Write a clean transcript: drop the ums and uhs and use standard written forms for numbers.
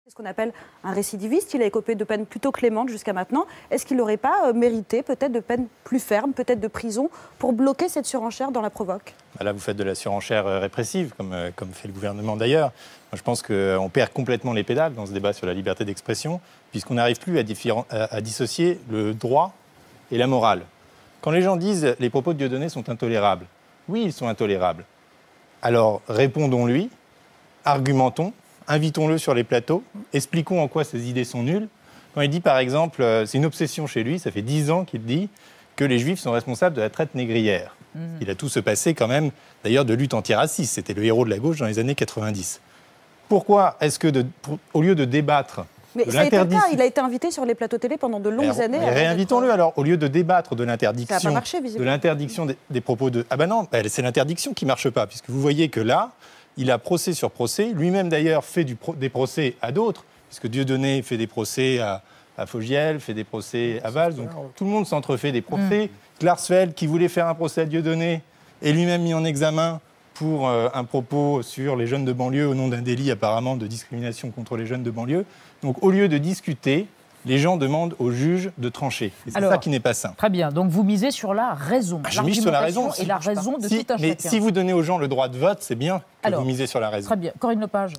C'est ce qu'on appelle un récidiviste. Il a écopé de peines plutôt clémentes jusqu'à maintenant. Est-ce qu'il n'aurait pas mérité peut-être de peines plus fermes, peut-être de prison, pour bloquer cette surenchère dans la provoque? Là, vous faites de la surenchère répressive, comme fait le gouvernement d'ailleurs. Moi, je pense qu'on perd complètement les pédales dans ce débat sur la liberté d'expression, puisqu'on n'arrive plus à dissocier le droit et la morale. Quand les gens disent « les propos de Dieudonné sont intolérables », oui, ils sont intolérables. Alors, répondons-lui, argumentons, invitons-le sur les plateaux, expliquons en quoi ses idées sont nulles. Quand il dit, par exemple, c'est une obsession chez lui, ça fait 10 ans qu'il dit que les Juifs sont responsables de la traite négrière. Il a tout se passé quand même, d'ailleurs, de lutte antiraciste. C'était le héros de la gauche dans les années 90. Pourquoi est-ce que, au lieu de débattre mais de ça a été le cas. l'interdiction... Il a été invité sur les plateaux télé pendant de longues années. Réinvitons-le alors, au lieu de débattre de l'interdiction, des propos de... Ah ben non, c'est l'interdiction qui ne marche pas, puisque vous voyez que là, il a procès sur procès. Lui-même d'ailleurs fait des procès à d'autres, puisque Dieudonné fait des procès à Fogiel, fait des procès à Valls. Donc tout le monde s'entrefait des procès. Klarsfeld, qui voulait faire un procès à Dieudonné, est lui-même mis en examen pour un propos sur les jeunes de banlieue au nom d'un délit apparemment de discrimination contre les jeunes de banlieue. Donc au lieu de discuter, les gens demandent aux juges de trancher. Et c'est ça qui n'est pas sain. Très bien. Donc vous misez sur la raison. Je mise sur la raison. Et la raison de tout un chacun. Mais si vous donnez aux gens le droit de vote, c'est bien que vous misez sur la raison. Très bien. Corinne Lepage.